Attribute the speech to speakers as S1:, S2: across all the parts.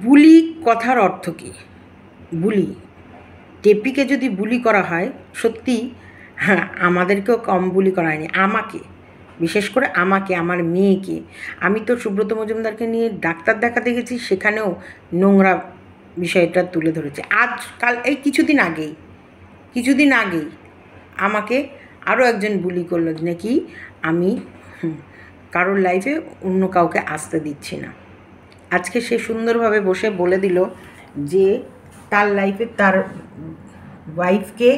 S1: বুলি কথার অর্থ কী? বুলি, টেপিকে যদি বুলি করা হয়, সত্যি হ্যাঁ আমাদেরকেও কম বুলি করা হয়নি, আমাকে বিশেষ করে আমাকে, আমার মেয়েকে। আমি তো সুব্রত মজুমদারকে নিয়ে ডাক্তার দেখাতে গেছি, সেখানেও নোংরা বিষয়টা তুলে ধরেছে। আজকাল এই কিছুদিন আগেই আমাকে আরও একজন বুলি করলো নাকি আমি কারোর লাইফে অন্য কাউকে আসতে দিচ্ছি না। আজকে সে সুন্দরভাবে বসে বলে দিল যে তার লাইফে তার ওয়াইফকে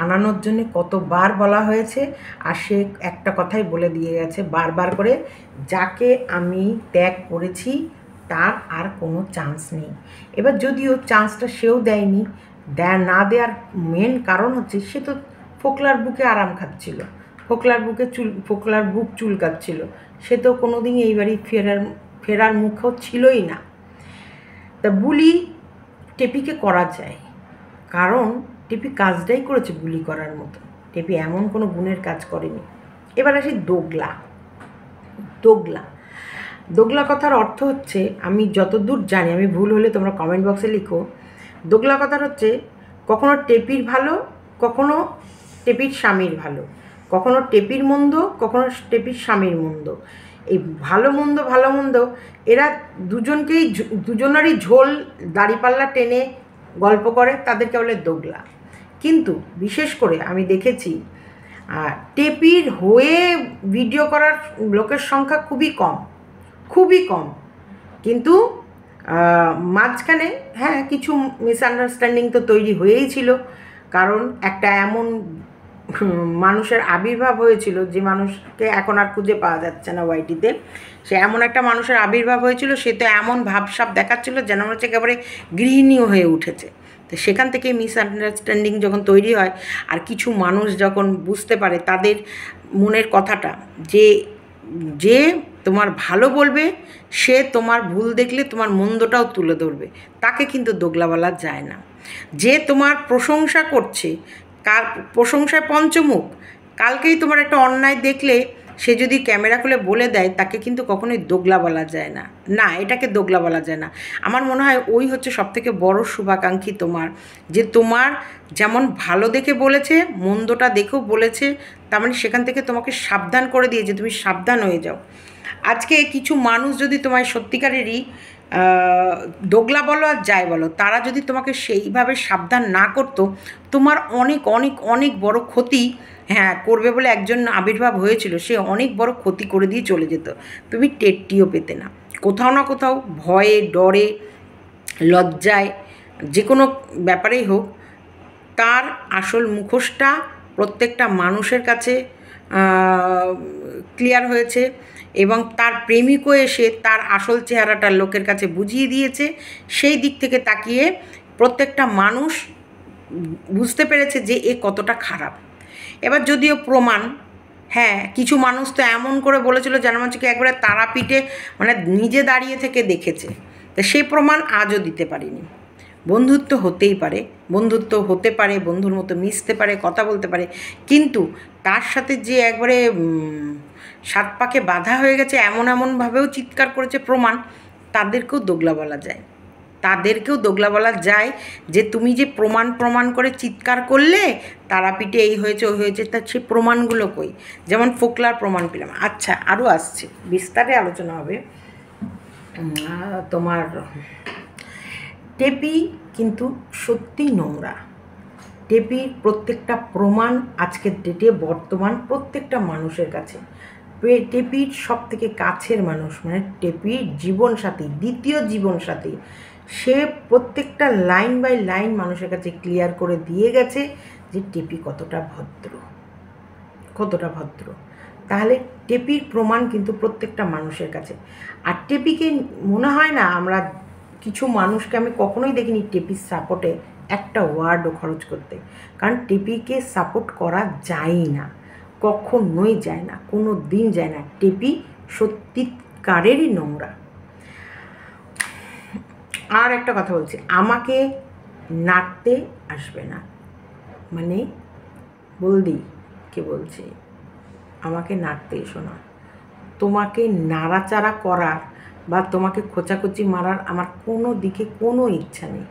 S1: আনানোর জন্য কতবার বলা হয়েছে, আর সে একটা কথাই বলে দিয়ে গেছে বারবার করে, যাকে আমি ত্যাগ করেছি তার আর কোনো চান্স নেই। এবার যদিও চান্সটা সেও দেয়নি, না দেওয়ার মেন কারণ হচ্ছে সে তো ফোকলার বুকে আরাম খাচ্ছিল, ফোকলার বুক চুলকাচ্ছিল, সে তো কোনো দিন এই বাড়ি ফেরার মুখও ছিলই না। তা বুলি টেপিকে করা যায়, কারণ টেপি কাজটাই করেছে বুলি করার মতো, টেপি এমন কোনো গুণের কাজ করেনি। এবার আসি দোগলা কথার অর্থ হচ্ছে, আমি যতদূর জানি, আমি ভুল হলে তোমরা কমেন্ট বক্সে লিখো। দোগলা কথার হচ্ছে কখনো টেপির ভালো, কখনো টেপির স্বামীর ভালো, কখনো টেপির মন্দ, কখনো টেপির স্বামীর মন্দ। এই ভালো মন্দ এরা দুজনেরই ঝোল দাড়িপাল্লা টেনে গল্প করে, তাদেরকে বলে দোগলা। কিন্তু বিশেষ করে আমি দেখেছি টেপির হয়ে ভিডিও করার লোকের সংখ্যা খুবই কম। কিন্তু মাঝখানে হ্যাঁ কিছু মিসআন্ডারস্ট্যান্ডিং তো তৈরি হয়েই ছিল, কারণ একটা এমন মানুষের আবির্ভাব হয়েছিল যে মানুষকে এখন আর খুঁজে পাওয়া যাচ্ছে না ওয়াইটিতে। সে এমন একটা মানুষের আবির্ভাব হয়েছিল, সে তো এমন ভাবসাব দেখাচ্ছিল যেন হচ্ছে একেবারে গৃহিণী হয়ে উঠেছে। তো সেখান থেকে মিসআন্ডারস্ট্যান্ডিং যখন তৈরি হয়, আর কিছু মানুষ যখন বুঝতে পারে তাদের মনের কথাটা, যে তোমার ভালো বলবে, সে তোমার ভুল দেখলে তোমার মন্দটাও তুলে ধরবে, তাকে কিন্তু দোগলা বলা যায় না। যে তোমার প্রশংসা করছে, প্রশংসায় পঞ্চমুখ, কালকেই তোমার একটা অন্যায় দেখলে সে যদি ক্যামেরা খুলে বলে দেয়, তাকে কিন্তু কখনোই দোগলা বলা যায় না, এটাকে দোগলা বলা যায় না। আমার মনে হয় ওই হচ্ছে সবথেকে বড় শুভাকাঙ্ক্ষী তোমার, যে তোমার যেমন ভালো দেখে বলেছে, মন্দটা দেখেও বলেছে, তার মানে সেখান থেকে তোমাকে সাবধান করে দিয়েছে, তুমি সাবধান হয়ে যাও। আজকে কিছু মানুষ যদি তোমায় সত্যিকারেরই দোগলা বলো আর যাই বলো, তারা যদি তোমাকে সেইভাবে সাবধান না করতো, তোমার অনেক অনেক অনেক বড় ক্ষতি করবে বলে একজন আবির্ভাব হয়েছিল, সে অনেক বড় ক্ষতি করে দিয়ে চলে যেত, তুমি টেরটিও পেতে না। কোথাও না কোথাও ভয়ে, ডরে, লজ্জায়, যে কোনো ব্যাপারেই হোক, তার আসল মুখোশটা প্রত্যেকটা মানুষের কাছে ক্লিয়ার হয়েছে, এবং তার প্রেমিকও এসে তার আসল চেহারাটা লোকের কাছে বুঝিয়ে দিয়েছে। সেই দিক থেকে তাকিয়ে প্রত্যেকটা মানুষ বুঝতে পেরেছে যে এ কতটা খারাপ। এবার যদিও প্রমাণ, কিছু মানুষ তো এমন করে বলেছিল যেন হচ্ছে কি একবারে তারাপীঠে মানে নিজে দাঁড়িয়ে থেকে দেখেছে, তো সেই প্রমাণ আজও দিতে পারিনি। বন্ধুত্ব হতেই পারে, বন্ধুর মতো মিশতে পারে, কথা বলতে পারে, কিন্তু তার সাথে যে একবারে সাত পাকে বাঁধা হয়ে গেছে এমনভাবেও চিৎকার করেছে প্রমাণ, তাদেরকেও দোগলা বলা যায়। যে তুমি যে প্রমাণ করে চিৎকার করলে তারাপীঠে এই হয়েছে ওই হয়েছে, তার সে প্রমাণগুলো কই? যেমন ফোকলার প্রমাণ পেলাম। আচ্ছা, আরও আসছে, বিস্তারে আলোচনা হবে। তোমার টেপি কিন্তু সত্যিই নোংরা। টেপির প্রত্যেকটা প্রমাণ আজকের ডেটে বর্তমান প্রত্যেকটা মানুষের কাছে। টেপির সব থেকে কাছের মানুষ মানে টেপির জীবনসাথী, দ্বিতীয় জীবনসাথী, সে প্রত্যেকটা লাইন বাই লাইন মানুষের কাছে ক্লিয়ার করে দিয়ে গেছে যে টেপি কতটা ভদ্র। তাহলে টেপির প্রমাণ কিন্তু প্রত্যেকটা মানুষের কাছে। আর টেপিকে মনে হয় না, আমরা কিছু মানুষকে আমি কখনোই দেখিনি টেপির সাপোর্টে একটা ওয়ার্ডও খরচ করতে, কারণ টেপিকে সাপোর্ট করা যায় না, কখনোই যায় না, কোনো দিন যায় না। টেপি সত্যিকারেরই নোংরা। আর একটা কথা বলছি, আমাকে নাড়তে আসবে না, মানে বলদি কে বলছি, আমাকে নাড়তে এসো না। তোমাকে নাড়াচাড়া করার বা তোমাকে খোঁচাখুচি মারার আমার কোনো দিকে কোনো ইচ্ছা নেই।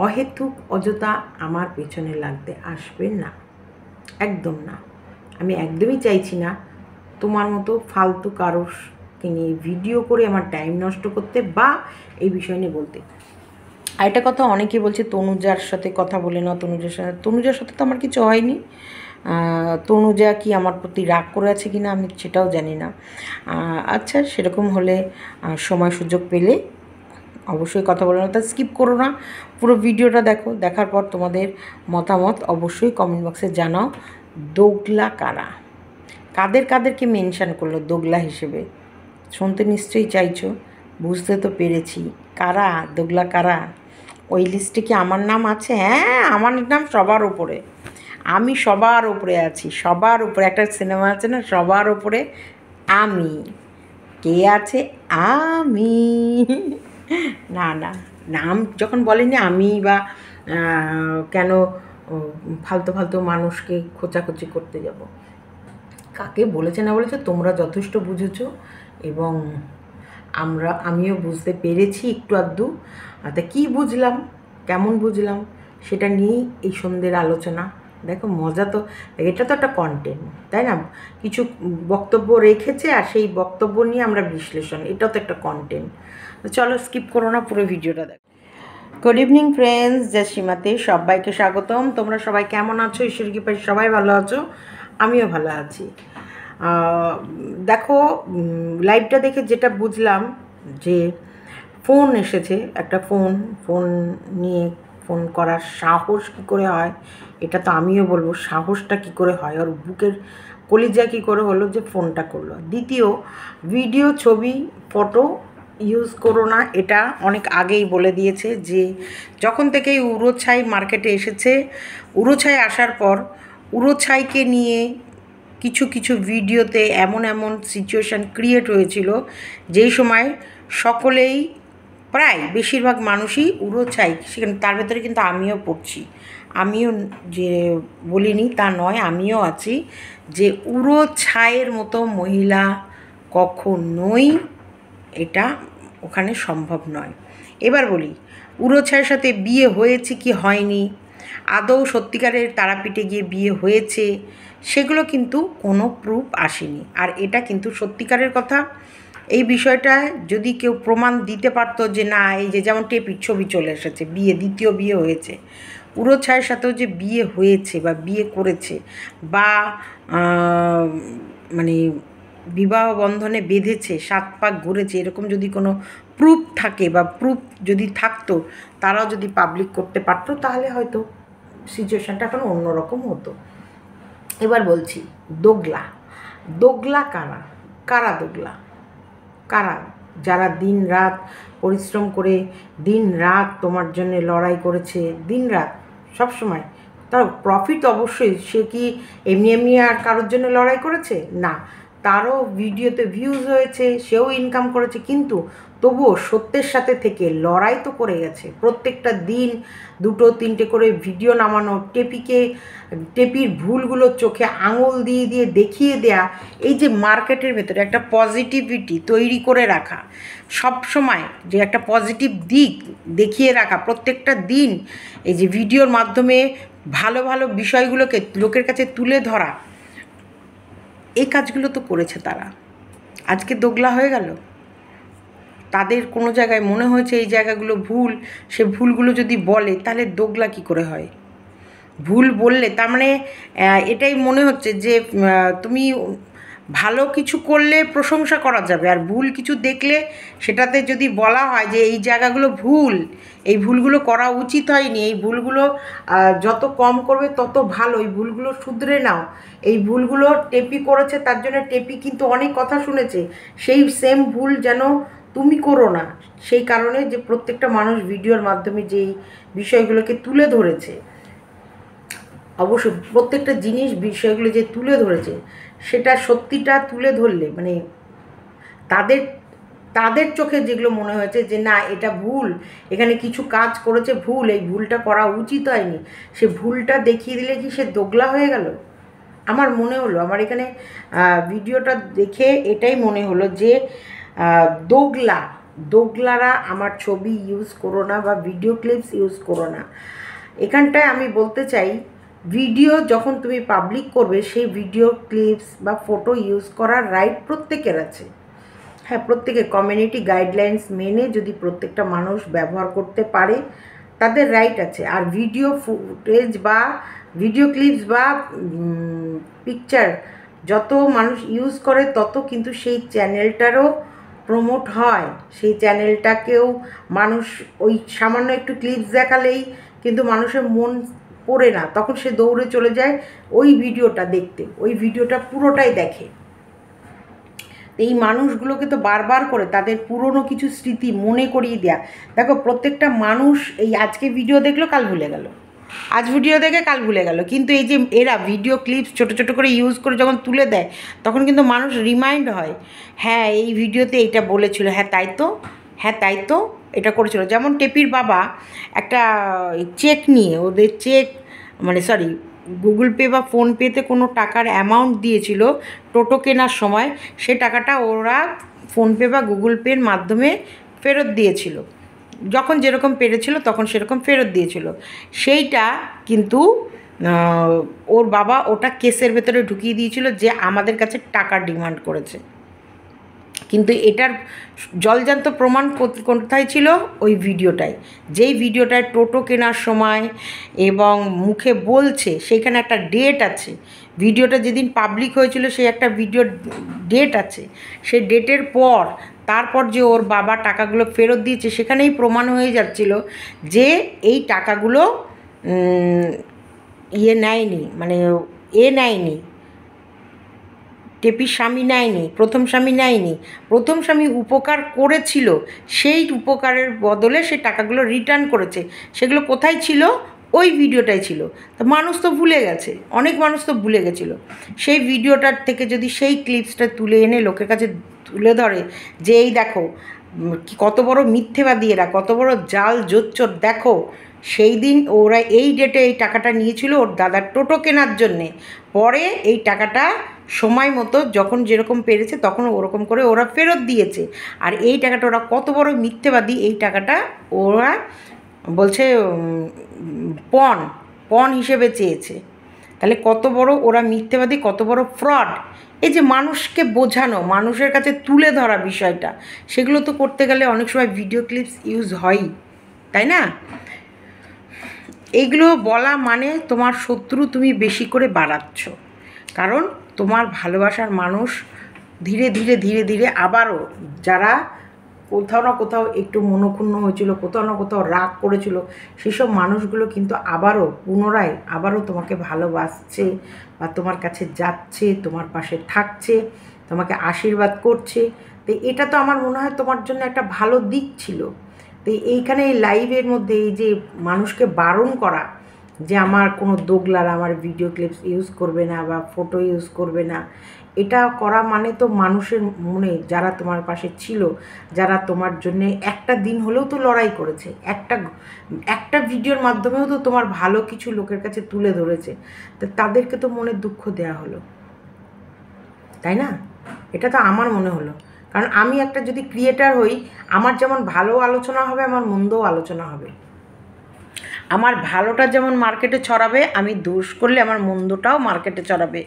S1: অহেতুক অযথা আমার পেছনে লাগতে আসবে না, একদম না। আমি একদমই চাইছি না তোমার মতো ফালতু কারোরকে নিয়ে ভিডিও করে আমার টাইম নষ্ট করতে বা এই বিষয় নিয়ে বলতে। আরেকটা কথা, অনেকে বলছে তনুজার সাথে কথা বলে না, তনুজার সাথে তো আমার কিছু হয়নি। তনুজা কি আমার প্রতি রাগ করে আছে কি না আমি সেটাও জানি না। আচ্ছা, সেরকম হলে সময় সুযোগ পেলে অবশ্যই কথা বলো না, তা স্কিপ করো না, পুরো ভিডিওটা দেখো। দেখার পর তোমাদের মতামত অবশ্যই কমেন্ট বক্সে জানাও। দোগলা কারা, কাদেরকে মেনশান করলো দোগলা হিসেবে, শুনতে নিশ্চয়ই চাইছো, বুঝতে তো পেরেছি। কারা দোগলা কারা? ওই লিস্টে কি আমার নাম আছে? হ্যাঁ, আমার নাম সবার উপরে, আমি সবার উপরে আছি, সবার উপরে। একটা সিনেমা আছে না, সবার উপরে আমি। কে আছে? আমি। না না, নাম যখন বলেনি আমি বা কেন ফালতু ফালতু মানুষকে খোঁচাখুচি করতে যাব। কাকে বলেছে না বলেছে তোমরা যথেষ্ট বুঝেছো, এবং আমিও বুঝতে পেরেছি একটু আধটু। তা কী বুঝলাম, কেমন বুঝলাম, সেটা নিয়েই এই সন্ধ্যের আলোচনা। দেখো মজা তো, এটা তো একটা কন্টেন্ট, তাই না? কিছু বক্তব্য রেখেছে আর সেই বক্তব্য নিয়ে আমরা বিশ্লেষণ, এটাও তো একটা কন্টেন্ট। চলো স্কিপ করো না, পুরো ভিডিওটা দেখো। গুড ইভিনিং ফ্রেন্ডস, জয়সীমাতে সবাইকে স্বাগতম। তোমরা সবাই কেমন আছো? ঈশ্বর কৃপায় সবাই ভালো আছো, আমিও ভালো আছি। দেখো, লাইভটা দেখে যেটা বুঝলাম যে ফোন এসেছে, একটা ফোন নিয়ে ফোন করার সাহস কী করে হয়, এটা তো আমিও বলবো সাহসটা কী করে হয়, ওর বুকের কলিজা কী করে হলো যে ফোনটা করলো। দ্বিতীয়, ভিডিও, ছবি, ফটো ইউজ করো না, এটা অনেক আগেই বলে দিয়েছে। যে যখন থেকে উড়োছাই মার্কেটে এসেছে, উড়োছাই আসার পর উড়োছাইকে নিয়ে কিছু কিছু ভিডিওতে এমন এমন সিচুয়েশান ক্রিয়েট হয়েছিল যেই সময় সকলেই, প্রায় বেশিরভাগ মানুষই উড়োছাই, সেখানে তার ভেতরে কিন্তু আমিও পড়ছি। আমিও যে বলিনি তা নয়, আমিও আছি, যে উড়োছাইয়ের মতো মহিলা কখনোই এটা ওখানে সম্ভব নয়। এবার বলি, উড়োছাইয়ের সাথে বিয়ে হয়েছে কি হয়নি, আদৌ সত্যিকারের তারাপীঠে গিয়ে বিয়ে হয়েছে, সেগুলো কিন্তু কোনো প্রুফ আসেনি। আর এটা কিন্তু সত্যিকারের কথা। এই বিষয়টা যদি কেউ প্রমাণ দিতে পারতো যে না, এই যে যেমন টেপির ছবি চলে এসেছে, বিয়ে, দ্বিতীয় বিয়ে হয়েছে, উড়োছাইয়ের সাথেও যে বিয়ে হয়েছে বা বিয়ে করেছে বা মানে বিবাহ বন্ধনে বেঁধেছে, 7 পাক ঘুরেছে, এরকম যদি কোনো প্রুফ থাকে বা প্রুফ যদি থাকতো, তারাও যদি পাবলিক করতে পারতো, তাহলে হয়তো সিচুয়েশানটা এখন অন্যরকম হতো। এবার বলছি, দোগলা কারা? কারা দোগলা? কারা? যারা দিন রাত পরিশ্রম করে, দিন রাত তোমার জন্য লড়াই করেছে, দিন রাত সবসময়, তার প্রফিট অবশ্যই। সে কি এমনি এমনি আর কারোর জন্য লড়াই করেছে? না, তারও ভিডিওতে ভিউজ হয়েছে, সেও ইনকাম করেছে, কিন্তু তবুও সত্যের সাথে থেকে লড়াই তো করে গেছে। প্রত্যেকটা দিন 2-3টে করে ভিডিও নামানো, টেপির ভুলগুলো চোখে আঙুল দিয়ে দিয়ে দেখিয়ে দেয়া, এই যে মার্কেটের ভেতরে একটা পজিটিভিটি তৈরি করে রাখা, সব সময় যে একটা পজিটিভ দিক দেখিয়ে রাখা, প্রত্যেকটা দিন এই যে ভিডিওর মাধ্যমে ভালো ভালো বিষয়গুলোকে লোকের কাছে তুলে ধরা, এই কাজগুলো তো করেছে তারা। আজকে দোগলা হয়ে গেল, তাদের কোনো জায়গায় মনে হয়েছে এই জায়গাগুলো ভুল, সে ভুলগুলো যদি বলে তাহলে দোগলা কী করে হয়? ভুল বললে তার মানে এটাই মনে হচ্ছে যে তুমি ভালো কিছু করলে প্রশংসা করা যাবে, আর ভুল কিছু দেখলে সেটাতে যদি বলা হয় যে এই জায়গাগুলো ভুল, এই ভুলগুলো করা উচিত হয়নি, এই ভুলগুলো যত কম করবে তত ভালো, এই ভুলগুলো শুধরে নাও, এই ভুলগুলো টেপি করেছে তার জন্য টেপি কিন্তু অনেক কথা শুনেছে, সেই সেম ভুল যেন তুমি করো না। সেই কারণে যে প্রত্যেকটা মানুষ ভিডিওর মাধ্যমে যেই বিষয়গুলোকে তুলে ধরেছে, অবশ্যই প্রত্যেকটা জিনিস বিষয়গুলো যে তুলে ধরেছে, সেটা সত্যিটা তুলে ধরলে মানে তাদের তাদের চোখে যেগুলো মনে হয়েছে যে না এটা ভুল, এখানে কিছু কাজ করেছে ভুল, এই ভুলটা করা উচিত হয়নি, সে ভুলটা দেখিয়ে দিলে কি সে দোগলা হয়ে গেল? আমার মনে হলো, আমার এখানে ভিডিওটা দেখে এটাই মনে হলো যে দোগলা দোগলারা আমার ছবি ইউজ করো না বা ভিডিও ক্লিপস ইউজ করো না। এখানটায় আমি বলতে চাই, ভিডিও যখন তুমি পাবলিক করবে সেই ভিডিও ক্লিপস বা ফটো ইউজ করার রাইট প্রত্যেকের আছে। হ্যাঁ, প্রত্যেকে কমিউনিটি গাইডলাইন্স মেনে যদি প্রত্যেকটা মানুষ ব্যবহার করতে পারে তাদের রাইট আছে। আর ভিডিও ফুটেজ বা ভিডিও ক্লিপস বা পিকচার যত মানুষ ইউজ করে তত কিন্তু সেই চ্যানেলটারও প্রমোট হয়, সেই চ্যানেলটাকেও মানুষ ওই সামান্য একটু ক্লিপস দেখালেই কিন্তু মানুষের মন পড়ে না, তখন সে দৌড়ে চলে যায় ওই ভিডিওটা দেখতে, ওই ভিডিওটা পুরোটাই দেখে। এই মানুষগুলোকে তো বারবার করে তাদের পুরনো কিছু স্মৃতি মনে করিয়ে দেয়া। দেখো, প্রত্যেকটা মানুষ এই আজকে ভিডিও দেখলো কাল ভুলে গেল, আজ ভিডিও দেখে কাল ভুলে গেল, কিন্তু এই যে এরা ভিডিও ক্লিপস ছোটো ছোটো করে ইউজ করে যখন তুলে দেয় তখন কিন্তু মানুষ রিমাইন্ড হয়, হ্যাঁ এই ভিডিওতে এইটা বলেছিল, হ্যাঁ তাই তো, হ্যাঁ তাই তো, এটা করেছিল। যেমন টেপির বাবা একটা চেক নিয়ে, ওদের চেক মানে সরি গুগল পে বা ফোনপেতে কোনো টাকার অ্যামাউন্ট দিয়েছিল টোটো কেনার সময়, সে টাকাটা ওরা ফোনপে বা গুগল পের মাধ্যমে ফেরত দিয়েছিল, যখন যেরকম পেরেছিল তখন সেরকম ফেরত দিয়েছিল। সেইটা কিন্তু ওর বাবা ওটা কেসের ভেতরে ঢুকিয়ে দিয়েছিল যে আমাদের কাছে টাকা ডিমান্ড করেছে। কিন্তু এটার জলজান্ত প্রমাণ কোথায় ছিল? ওই ভিডিওটায়, যেই ভিডিওটায় টোটো কেনার সময় এবং মুখে বলছে, সেইখানে একটা ডেট আছে। ভিডিওটা যেদিন পাবলিক হয়েছিল সেই একটা ভিডিও ডেট আছে, সেই ডেটের পর তারপর যে ওর বাবা টাকাগুলো ফেরত দিয়েছে সেখানেই প্রমাণ হয়ে যাচ্ছিল যে এই টাকাগুলো নেয়নি, মানে নেয়নি, টেপির স্বামী নেয়নি, প্রথম স্বামী নেয়নি। প্রথম স্বামী উপকার করেছিল, সেই উপকারের বদলে সে টাকাগুলো রিটার্ন করেছে। সেগুলো কোথায় ছিল? ওই ভিডিওটাই ছিল। তো মানুষ তো ভুলে গেছে, অনেক মানুষ তো ভুলে গেছিলো। সেই ভিডিওটার থেকে যদি সেই ক্লিপসটা তুলে এনে লোকের কাছে তুলে ধরে যে এই দেখো কত বড় মিথ্যেবাদী এরা, কত বড় জাল জোচ্চোর, দেখো সেই দিন ওরা এই ডেটে এই টাকাটা নিয়েছিল ওর দাদার টোটো কেনার জন্যে, পরে এই টাকাটা সময় মতো যখন যেরকম পেরেছে তখন ওরকম করে ওরা ফেরত দিয়েছে। আর এই টাকাটা ওরা কত বড় মিথ্যেবাদী, এই টাকাটা ওরা বলছে পণ হিসেবে চেয়েছে। তাহলে কত বড় ওরা মিথ্যেবাদী, কত বড় ফ্রড। এই যে মানুষকে বোঝানো, মানুষের কাছে তুলে ধরা বিষয়টা, সেগুলো তো করতে গেলে অনেক সময় ভিডিও ক্লিপস ইউজ হয়ই, তাই না? এইগুলো বলা মানে তোমার শত্রু তুমি বেশি করে বাড়াচ্ছ, কারণ তোমার ভালোবাসার মানুষ ধীরে ধীরে ধীরে ধীরে আবারও যারা কোথাও না কোথাও একটু মনক্ষুণ্ণ হয়েছিল, কোথাও না কোথাও রাগ করেছিল, সেসব মানুষগুলো কিন্তু পুনরায় আবারও তোমাকে ভালোবাসছে বা তোমার কাছে যাচ্ছে, তোমার পাশে থাকছে, তোমাকে আশীর্বাদ করছে। তো এটা তো আমার মনে হয় তোমার জন্য একটা ভালো দিক ছিল। তো এইখানে এই লাইভের মধ্যে এই যে মানুষকে বারণ করা যে আমার কোনো দোগলার আমার ভিডিও ক্লিপস ইউজ করবে না বা ফটো ইউজ করবে না, এটা করা মানে তো মানুষের মনে যারা তোমার পাশে ছিল, যারা তোমার জন্য একটা দিন হলেও তো লড়াই করেছে, একটা ভিডিওর মাধ্যমেও তো তোমার ভালো কিছু লোকের কাছে তুলে ধরেছে, তো তাদেরকে তো মনে দুঃখ দেওয়া হলো, তাই না? এটা তো আমার মনে হলো। কারণ আমি একটা যদি ক্রিয়েটার হই, আমার যেমন ভালো আলোচনা হবে, আমার মন্দও আলোচনা হবে। আমার ভালোটা যেমন মার্কেটে ছড়াবে, আমি দোষ করলে আমার মন্দটাও মার্কেটে ছড়াবে।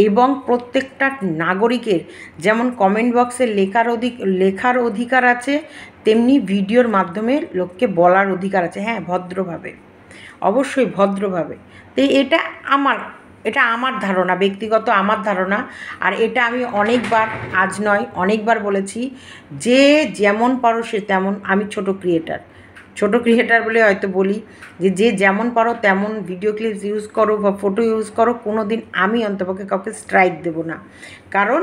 S1: এবং প্রত্যেকটা নাগরিকের যেমন কমেন্ট বক্সে লেখার অধিকার আছে, তেমনি ভিডিওর মাধ্যমে লোককে বলার অধিকার আছে। হ্যাঁ, ভদ্রভাবে, অবশ্যই ভদ্রভাবে। তো এটা আমার ধারণা, ব্যক্তিগত আমার ধারণা। আর এটা আমি অনেকবার, আজ নয় অনেকবার বলেছি, যে যেমন পারো সে তেমন। আমি ছোট ক্রিয়েটার বলে হয়তো বলি যে যেমন পারো তেমন ভিডিও ক্লিপস ইউজ করো বা ফটো ইউজ করো, কোনো দিন আমি অন্তপক্ষে কাউকে স্ট্রাইক দেবো না। কারণ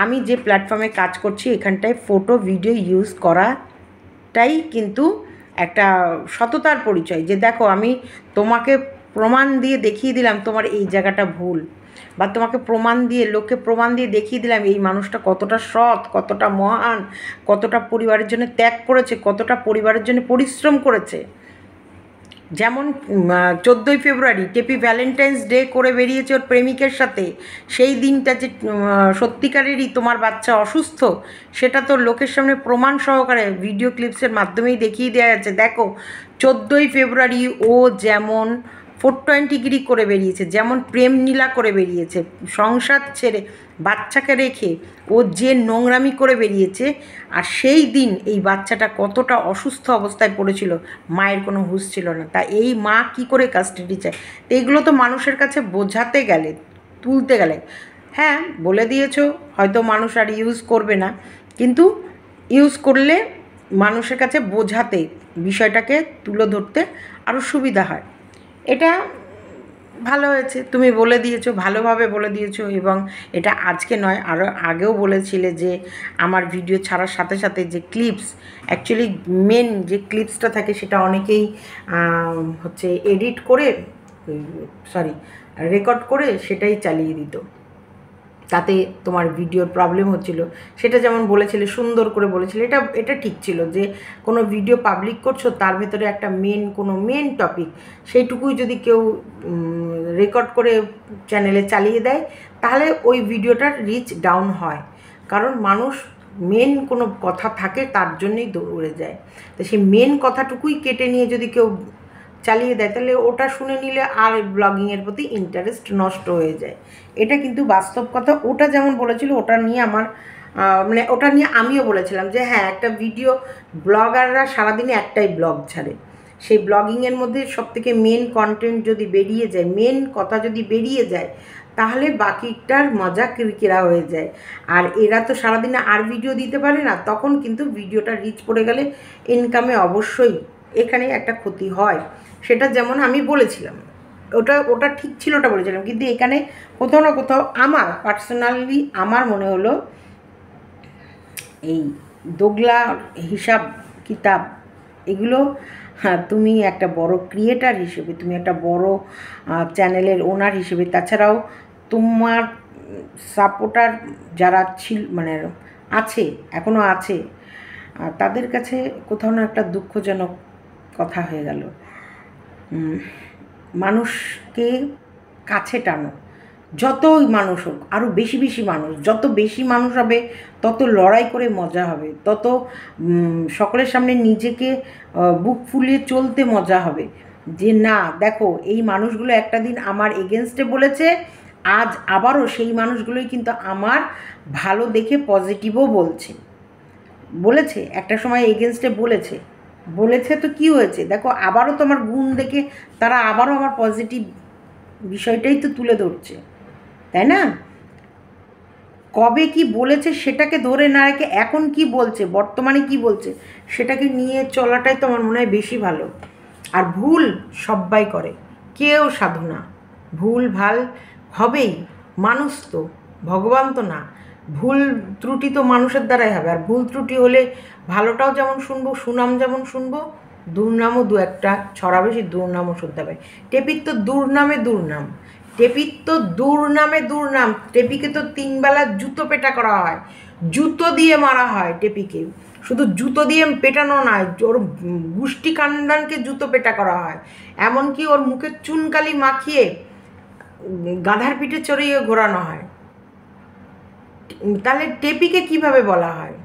S1: আমি যে প্ল্যাটফর্মে কাজ করছি এখানটায় ফটো ভিডিও ইউজ করাটাই কিন্তু একটা সততার পরিচয়। যে দেখো, আমি তোমাকে প্রমাণ দিয়ে দেখিয়ে দিলাম তোমার এই জায়গাটা ভুল, বা তোমাকে লোককে প্রমাণ দিয়ে দেখিয়ে দিলাম এই মানুষটা কতটা সৎ, কতটা মহান, কতটা পরিবারের জন্য ত্যাগ করেছে, কতটা পরিবারের জন্য পরিশ্রম করেছে। যেমন 14ই ফেব্রুয়ারি টেপি ভ্যালেন্টাইন্স ডে করে বেরিয়েছে ওর প্রেমিকের সাথে, সেই দিনটা যে সত্যিকারেরই তোমার বাচ্চা অসুস্থ সেটা তো লোকের সামনে প্রমাণ সহকারে ভিডিও ক্লিপসের মাধ্যমেই দেখিয়ে দেওয়া যাচ্ছে। দেখো 14ই ফেব্রুয়ারি ও যেমন 420 করে বেরিয়েছে, যেমন প্রেম নীলা করে বেরিয়েছে, সংসার ছেড়ে বাচ্চাকে রেখে ও যে নোংরামি করে বেরিয়েছে, আর সেই দিন এই বাচ্চাটা কতটা অসুস্থ অবস্থায় পড়েছিল, মায়ের কোনো হুঁশ ছিল না। তা এই মা কি করে কাস্টাডি চায়? তো এগুলো তো মানুষের কাছে বোঝাতে গেলে, তুলতে গেলে, হ্যাঁ বলে দিয়েছো, হয়তো মানুষ আর ইউজ করবে না, কিন্তু ইউজ করলে মানুষের কাছে বোঝাতে, বিষয়টাকে তুলে ধরতে আরও সুবিধা হয়। এটা ভালো হয়েছে, তুমি বলে দিয়েছো, ভালোভাবে বলে দিয়েছো। এবং এটা আজকে নয়, আরও আগেও বলেছিলে যে আমার ভিডিও ছাড়ার সাথে সাথে যে ক্লিপস, অ্যাকচুয়ালি মেন যে ক্লিপসটা থাকে সেটা অনেকেই হচ্ছে এডিট করে, সরি, রেকর্ড করে সেটাই চালিয়ে দিত, তাতে তোমার ভিডিওর প্রবলেম হচ্ছিল। সেটা যেমন বলেছিলে, সুন্দর করে বলেছিলে, এটা এটা ঠিক ছিল যে কোনো ভিডিও পাবলিক করছো তার ভেতরে একটা কোনো মেন টপিক সেইটুকুই যদি কেউ রেকর্ড করে চ্যানেলে চালিয়ে দেয় তাহলে ওই ভিডিওটার রিচ ডাউন হয়, কারণ মানুষ মেন কোনো কথা থাকে তার জন্যই দৌড়ে যায়। তো সেই মেন কথাটুকুই কেটে নিয়ে যদি কেউ চালিয়ে দেয় তাহলে ওটা শুনে নিলে আর ব্লগিংয়ের প্রতি ইন্টারেস্ট নষ্ট হয়ে যায়। এটা কিন্তু বাস্তব কথা। ওটা যেমন বলেছিল, ওটা নিয়ে আমার মানে ওটা নিয়ে আমিও বলেছিলাম যে হ্যাঁ, একটা ভিডিও ব্লগাররা সারাদিনে একটাই ব্লগ ছাড়ে, সেই ব্লগিংয়ের মধ্যে সবথেকে মেন কন্টেন্ট যদি বেরিয়ে যায়, মেন কথা যদি বেরিয়ে যায়, তাহলে বাকিটার মজা কিরকিরা হয়ে যায়। আর এরা তো সারাদিনে আর ভিডিও দিতে পারে না, তখন কিন্তু ভিডিওটা রিচ পড়ে গেলে ইনকামে অবশ্যই এখানে একটা ক্ষতি হয়। সেটা যেমন আমি বলেছিলাম, ওটা ওটা ঠিক ছিল, ওটা বলেছিলাম, কিন্তু এখানে কোথাও না কোথাও আমার পার্সোনালি আমার মনে হলো এই দোগলা হিসাব কিতাব এগুলো, হ্যাঁ তুমি একটা বড় ক্রিয়েটার হিসেবে, তুমি একটা বড় চ্যানেলের ওনার হিসেবে, তাছাড়াও তোমার সাপোর্টার যারা ছিল মানে আছে, এখনও আছে, তাদের কাছে কোথাও না একটা দুঃখজনক কথা হয়ে গেল। মানুষকে কাছে টানো, যতই মানুষ হোক, আরও বেশি বেশি মানুষ, যত বেশি মানুষ হবে তত লড়াই করে মজা হবে, তত সকলের সামনে নিজেকে বুক ফুলিয়ে চলতে মজা হবে। যে না দেখো, এই মানুষগুলো একটা দিন আমার এগেনস্টে বলেছে, আজ আবারও সেই মানুষগুলোই কিন্তু আমার ভালো দেখে পজিটিভও বলেছে, একটা সময় এগেনস্টে বলেছে তো কি হয়েছে, দেখো আবারও তোমার গুণ দেখে তারা আবারও আমার পজিটিভ বিষয়টাই তো তুলে ধরছে, তাই না? কবে কি বলেছে সেটাকে ধরে না রেখে এখন কি বলছে, বর্তমানে কি বলছে, সেটাকে নিয়ে চলাটাই তো আমার মনে হয় বেশি ভালো। আর ভুল সবাই করে, কেউ সাধু না, ভুল ভাল হবেই, মানুষ তো, ভগবান তো না। ভুল ত্রুটি তো মানুষের দ্বারাই হবে, আর ভুল ত্রুটি হলে ভালোটাও যেমন শুনবো, সুনাম যেমন শুনবো, দুর্নামও দু একটা ছড়াবে, সেই দুর্নামও শুনতে হবে। টেপির তো দুর্নামে দুর্নাম, টেপির তো দুর্নাম। টেপিকে তো 3 বেলা জুতো পেটা করা হয়, জুতো দিয়ে মারা হয় টেপিকে, শুধু জুতো দিয়ে পেটানো নয়, ওর গুষ্টি কান্দানকে জুতো পেটা করা হয়, এমনকি ওর মুখে চুনকালি মাখিয়ে গাধার পিঠে চড়িয়ে ঘোরানো হয়। তাহলে টেপিকে কিভাবে বলা হয়,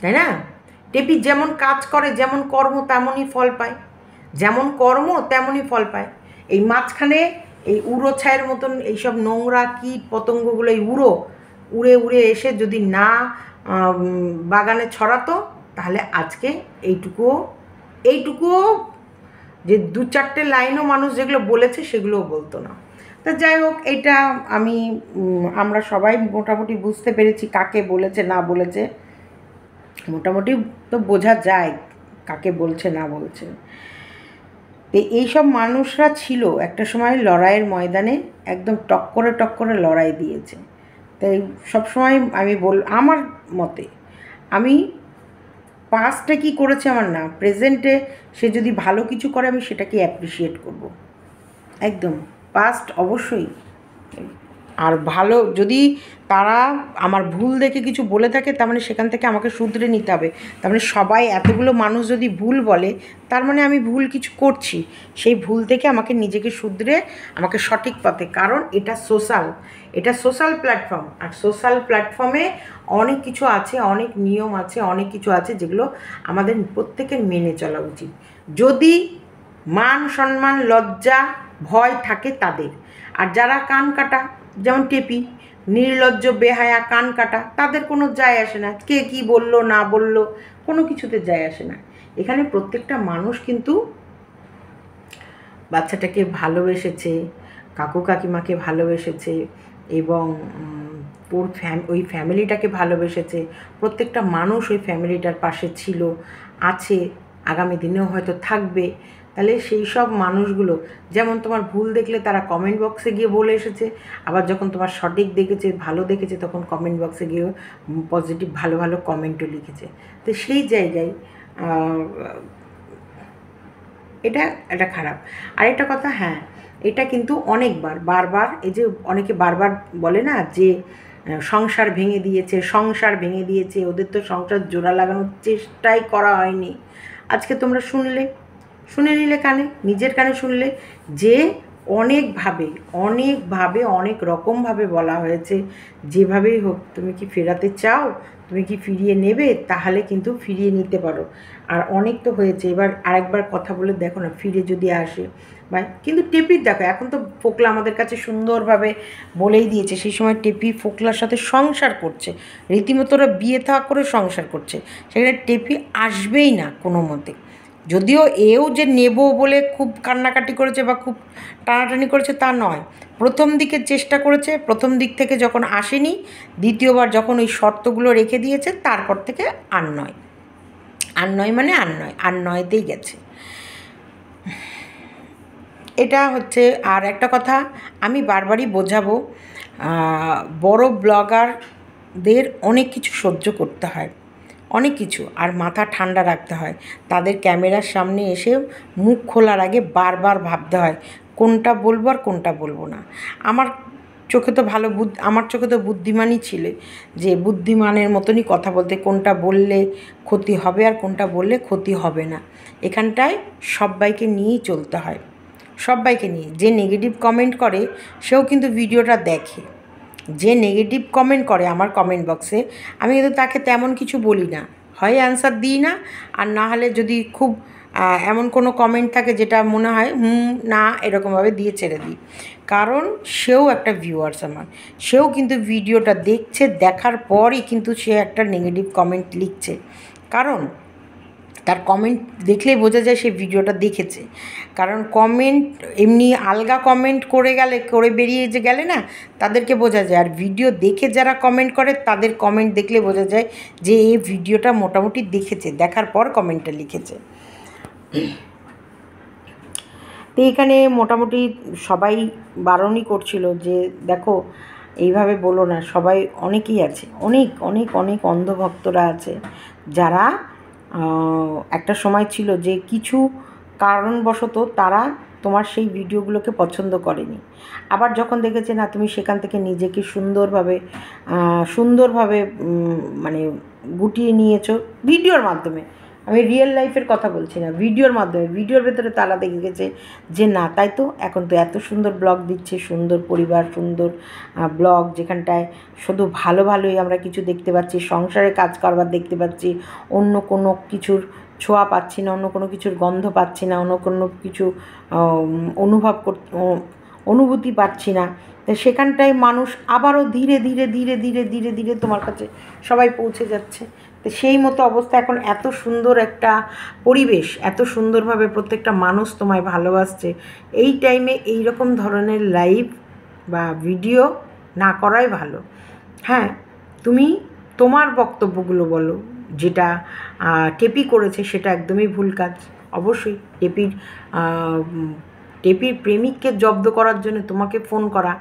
S1: তাই না? টেপি যেমন কাজ করে, যেমন কর্ম তেমনই ফল পায়, যেমন কর্ম তেমনই ফল পায়। এই মাঝখানে এই উড়ো ছায়ের মতন এইসব নোংরা কীট পতঙ্গগুলো এই উড়ে এসে যদি না বাগানে ছড়াতো, তাহলে আজকে এইটুকুও যে 2-4টে লাইনও মানুষ যেগুলো বলেছে সেগুলোও বলতো না। তা যাই হোক, এটা আমরা সবাই মোটামুটি বুঝতে পেরেছি কাকে বলেছে না বলেছে, মোটামুটি তো বোঝা যায় কাকে বলছে না বলছে। এইসব মানুষরা ছিল একটা সময় লড়াইয়ের ময়দানে, একদম টক্করে লড়াই দিয়েছে। তাই সবসময় আমি আমার মতে, আমি পাস্টে কী করেছে আমার না, প্রেজেন্টে সে যদি ভালো কিছু করে আমি সেটাকে অ্যাপ্রিসিয়েট করব, একদম। পাস্ট অবশ্যই আর ভালো যদি তারা আমার ভুল দেখে কিছু বলে থাকে, তার মানে সেখান থেকে আমাকে শুধরে নিতে হবে। তার মানে সবাই এতগুলো মানুষ যদি ভুল বলে, তার মানে আমি ভুল কিছু করছি। সেই ভুল থেকে আমাকে নিজেকে শুধরে আমাকে সঠিক পথে, কারণ এটা সোশ্যাল প্ল্যাটফর্ম, আর সোশ্যাল প্ল্যাটফর্মে অনেক কিছু আছে, অনেক নিয়ম আছে, অনেক কিছু আছে যেগুলো আমাদের প্রত্যেকের মেনে চলা উচিত। যদি মান সম্মান লজ্জা ভয় থাকে তাদের। আর যারা কান কাটা, যেমন টেপি, নির্লজ্জ বেহায়া কান কাটা, তাদের কোনো যায় আসে না কে কী বললো না বললো, কোনো কিছুতে যায় আসে না। এখানে প্রত্যেকটা মানুষ কিন্তু বাচ্চাটাকে ভালোবেসেছে, কাকু কাকিমাকে ভালোবেসেছে, এবং ওই ফ্যামিলিটাকে ভালোবেসেছে। প্রত্যেকটা মানুষ ওই ফ্যামিলিটার পাশে ছিল, আছে, আগামী দিনেও হয়তো থাকবে। তাহলে সেই সব মানুষগুলো, যেমন তোমার ভুল দেখলে তারা কমেন্ট বক্সে গিয়ে বলে এসেছে, আবার যখন তোমার সঠিক দেখেছে, ভালো দেখেছে, তখন কমেন্ট বক্সে গিয়ে পজিটিভ ভালো ভালো কমেন্টও লিখেছে। তো সেই জায়গায় এটা খারাপ। আরেকটা কথা, হ্যাঁ, এটা কিন্তু বারবার এই যে অনেকে বারবার বলে না যে সংসার ভেঙে দিয়েছে, ওদের তো সংসার জোড়া লাগানোর চেষ্টাই করা হয়নি। আজকে তোমরা শুনে নিলে নিজের কানে শুনলে যে অনেকভাবে অনেক রকমভাবে বলা হয়েছে, যেভাবেই হোক তুমি কি ফেরাতে চাও, তুমি কি ফিরিয়ে নেবে, তাহলে কিন্তু ফিরিয়ে নিতে পারো। আর অনেক তো হয়েছে, এবার আরেকবার কথা বলে দেখো না, ফিরে যদি আসে। বা কিন্তু টেপির দেখো, এখন তো ফোকলা আমাদের কাছে সুন্দরভাবে বলেই দিয়েছে, সেই সময় টেপি ফোকলার সাথে সংসার করছে, রীতিমতো ওরা বিয়ে থা করে সংসার করছে, সেখানে টেপি আসবেই না কোনো মতে। যদিও এও যে নেব বলে খুব কান্নাকাটি করেছে বা খুব টানাটানি করেছে তা নয়, প্রথম দিকে চেষ্টা করেছে, প্রথম দিক থেকে যখন আসেনি, দ্বিতীয়বার যখন ওই শর্তগুলো রেখে দিয়েছে, তারপর থেকে আর নয় মানে আর নয়তেই গেছে। এটা হচ্ছে। আর একটা কথা আমি বারবারই বোঝাবো, বড় ব্লগারদের অনেক কিছু সহ্য করতে হয়, অনেক কিছু, আর মাথা ঠান্ডা রাখতে হয়। তাদের ক্যামেরার সামনে এসে মুখ খোলার আগে বারবার ভাবতে হয় কোনটা বলবো আর কোনটা বলবো না। আমার চোখে তো বুদ্ধিমানই ছিল, যে বুদ্ধিমানের মতনই কথা বলতে, কোনটা বললে ক্ষতি হবে আর কোনটা বললে ক্ষতি হবে না। এখানটায় সবাইকে নিয়েই চলতে হয়, সবাইকে নিয়ে। যে নেগেটিভ কমেন্ট করে সেও কিন্তু ভিডিওটা দেখে, যে নেগেটিভ কমেন্ট করে আমার কমেন্ট বক্সে, আমি কিন্তু তাকে তেমন কিছু বলি না, হয় অ্যান্সার দিই না, আর না হলে যদি খুব এমন কোনো কমেন্ট থাকে যেটা মনে হয় না, এরকমভাবে দিয়ে ছেড়ে দিই। কারণ সেও একটা ভিউয়ার্স আমার, সেও কিন্তু ভিডিওটা দেখছে, দেখার পরই কিন্তু সে একটা নেগেটিভ কমেন্ট লিখছে। কারণ তার কমেন্ট দেখলেই বোঝা যায় সে ভিডিওটা দেখেছে। কারণ কমেন্ট এমনি আলগা কমেন্ট করে বেরিয়ে যে গেলে না, তাদেরকে বোঝা যায়। আর ভিডিও দেখে যারা কমেন্ট করে, তাদের কমেন্ট দেখলে বোঝা যায় যে এই ভিডিওটা মোটামুটি দেখেছে, দেখার পর কমেন্টটা লিখেছে। তো এখানে মোটামুটি সবাই বারণই করছিল যে দেখো এইভাবে বলো না, সবাই অনেকেই আছে, অনেক অনেক অনেক অন্ধভক্তরা আছে, যারা একটা সময় ছিল যে কিছু কারণবশত তারা তোমার সেই ভিডিওগুলোকে পছন্দ করেনি। আবার যখন দেখেছে না তুমি সেখান থেকে নিজেকে সুন্দরভাবে মানে গুটিয়ে নিয়েছো ভিডিওর মাধ্যমে, আমি রিয়েল লাইফের কথা বলছি না, ভিডিওর মাধ্যমে, ভিডিওর ভেতরে তারা দেখে গেছে যে না, তাই তো এখন তো এত সুন্দর ব্লগ দিচ্ছে, সুন্দর পরিবার, সুন্দর ব্লগ, যেখানটায় শুধু ভালোই আমরা কিছু দেখতে পাচ্ছি, সংসারে কাজ করবার দেখতে পাচ্ছি, অন্য কোনো কিছুর ছোঁয়া পাচ্ছি না, অন্য কোনো কিছুর গন্ধ পাচ্ছি না, অন্য কোনো কিছু অনুভূতি পাচ্ছি না। তো সেখানটায় মানুষ আবারও ধীরে ধীরে তোমার কাছে সবাই পৌঁছে যাচ্ছে। তো সেই মতো অবস্থা এখন, এত সুন্দর একটা পরিবেশ, এত সুন্দরভাবে প্রত্যেকটা মানুষ তোমায় ভালোবাসছে, এই টাইমে এই রকম ধরনের লাইভ বা ভিডিও না করাই ভালো। হ্যাঁ, তুমি তোমার বক্তব্যগুলো বলো, যেটা টেপি করেছে সেটা একদমই ভুল কাজ। অবশ্যই টেপির প্রেমিককে জব্দ করার জন্য তোমাকে ফোন করা,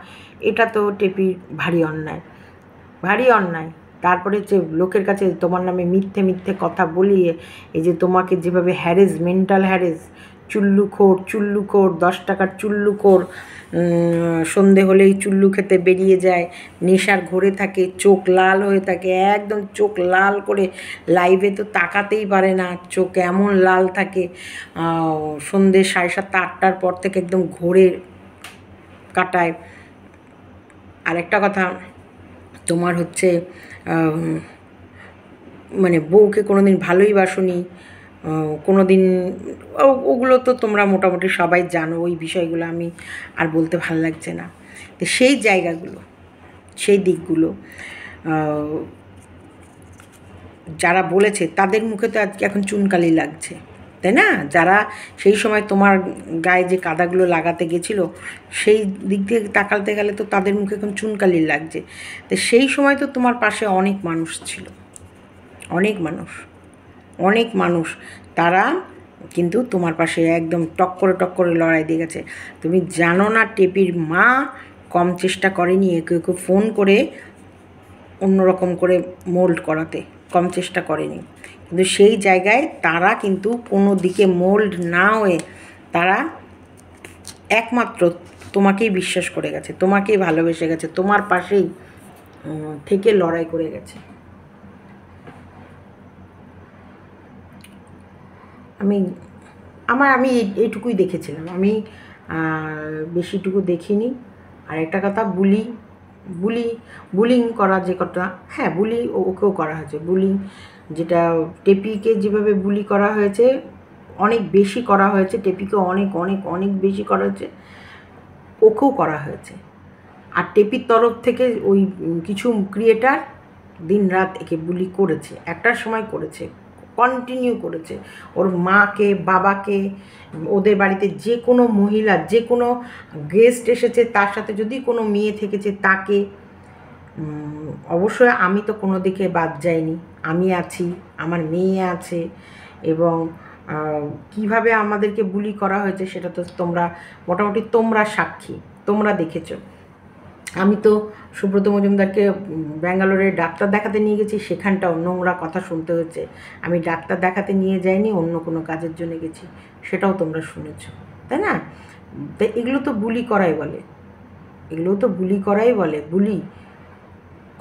S1: এটা তো টেপির ভারী অন্যায়। তারপরে যে লোকের কাছে তোমার নামে মিথ্যে কথা বলিয়ে, এই যে তোমাকে যেভাবে মেন্টাল হ্যারেস, চুল্লুখোর 10 টাকার চুল্লুখোর, সন্ধে হলেই চুল্লু খেতে বেরিয়ে যায়, নেশার ঘোরে থাকে, চোখ লাল হয়ে থাকে, একদম চোখ লাল করে, লাইভে তো তাকাতেই পারে না, চোখ এমন লাল থাকে। সন্ধে 7:30 8টার পর থেকে একদম ঘোরে কাটায়। আরেকটা কথা, তোমার হচ্ছে মানে বউকে কোনো দিন ভালোই বাসনি, কোনো দিন, ওগুলো তো তোমরা মোটামুটি সবাই জানো, ওই বিষয়গুলো আমি আর বলতে ভাল লাগছে না। তো সেই জায়গাগুলো, সেই দিকগুলো যারা বলেছে তাদের মুখে তো আজকে এখন চুনকালি লাগছে, তাই না? যারা সেই সময় তোমার গায়ে যে কাদাগুলো লাগাতে গেছিলো, সেই দিক দিয়ে তাকাতে গেলে তো তাদের মুখে এখন চুনকালি লাগছে। তো সেই সময় তো তোমার পাশে অনেক মানুষ ছিল, অনেক মানুষ, তারা কিন্তু তোমার পাশে একদম টক করে লড়াই দিয়ে গেছে। তুমি জানো না টেপির মা কম চেষ্টা করেনি একে ফোন করে অন্যরকম করে মোল্ড করাতে, কম চেষ্টা করেনি। কিন্তু সেই জায়গায় তারা কিন্তু কোনো দিকে মোল্ড না হয়ে তারা একমাত্র তোমাকেই বিশ্বাস করে গেছে, তোমাকেই ভালোবেসে গেছে, তোমার পাশেই থেকে লড়াই করে গেছে। আমি এইটুকুই দেখেছিলাম, আমি বেশিটুকু দেখিনি। আর একটা কথা, বুলিং করা যে কথা, হ্যাঁ বুলি ওকেও করা হয়েছে, বুলিং যেটা টেপিকে যেভাবে বুলি করা হয়েছে, অনেক বেশি করা হয়েছে, টেপিকে অনেক বেশি করা হয়েছে, ওকেও করা হয়েছে। আর টেপির তরফ থেকে ওই কিছু ক্রিয়েটার দিনরাত একে বুলি করেছে, একটার সময় করেছে, কন্টিনিউ করেছে। ওর মাকে, বাবাকে, ওদের বাড়িতে যে কোনো মহিলা, যে কোনো গেস্ট এসেছে তার সাথে যদি কোনো মেয়ে থেকেছে তাকে, অবশ্যই আমি তো কোনো দিকে বাদ যাইনি, আমি আছি, আমার মেয়ে আছে, এবং কিভাবে আমাদেরকে বুলি করা হয়েছে সেটা তো তোমরা মোটামুটি তোমরা সাক্ষী, তোমরা দেখেছো। আমি তো সুব্রত মজুমদারকে ব্যাঙ্গালোরে ডাক্তার দেখাতে নিয়ে গেছি, সেখানটাও নোংরা কথা শুনতে হয়েছে। আমি ডাক্তার দেখাতে নিয়ে যাইনি, অন্য কোনো কাজের জন্য গেছি, সেটাও তোমরা শুনেছো, তাই না? তাই এগুলো তো বুলি করাই বলে, বুলি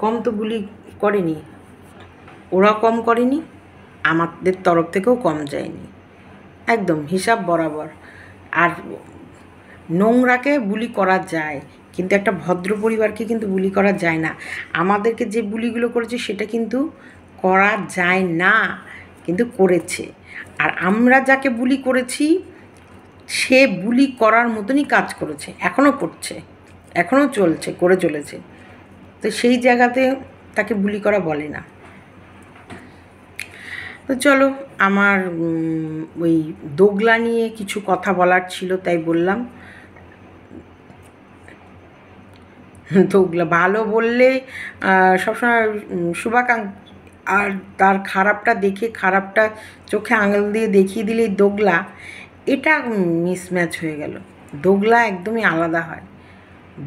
S1: কম তো বুলি করেনি, ওরা কম করেনি, আমাদের তরফ থেকেও কম যায়নি, একদম হিসাব বরাবর। আর নোংরাকে বুলি করা যায়, কিন্তু একটা ভদ্র পরিবারকে কিন্তু বুলি করা যায় না। আমাদেরকে যে বুলিগুলো করেছে সেটা কিন্তু করা যায় না, কিন্তু করেছে। আর আমরা যাকে বুলি করেছি সে বুলি করার মতনই কাজ করেছে, এখনও করছে, এখনও চলছে, করে চলেছে। তো সেই জায়গাতে তাকে বুলি করা বলে না। তো চলো, আমার ওই দোগলা নিয়ে কিছু কথা বলার ছিল, তাই বললাম। দোগলা ভালো বললে সবসময় আর তার খারাপটা দেখে, খারাপটা চোখে আঙুল দিয়ে দেখিয়ে দিলেই দোগলা, এটা মিসম্যাচ হয়ে গেল। দোগলা একদমই আলাদা হয়।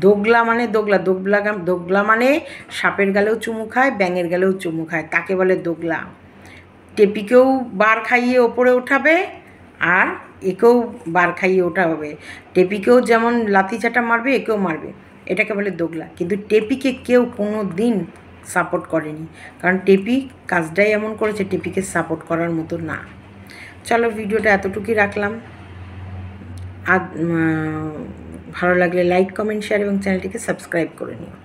S1: দোগলা মানে দোগলা মানে সাপের গালেও চুমু খায়, ব্যাঙের গালেও চুমু খায়, তাকে বলে দোগলা। টেপিকেও বার খাইয়ে ওপরে ওঠাবে, আর একেও বার খাইয়ে ওঠাবে। টেপিকেও যেমন লাথি চাটা মারবে, একেও মারবে, এটাকে বলে দোগলা। কিন্তু টেপিকে কেউ কোনো দিন সাপোর্ট করেনি, কারণ টেপি কাজটাই এমন করেছে, টেপিকে সাপোর্ট করার মতো না। চলো, ভিডিওটা এতটুকুই রাখলাম। আর ভালো লাগলে লাইক, কমেন্ট, শেয়ার এবং চ্যানেলটিকে সাবস্ক্রাইব করে নিও।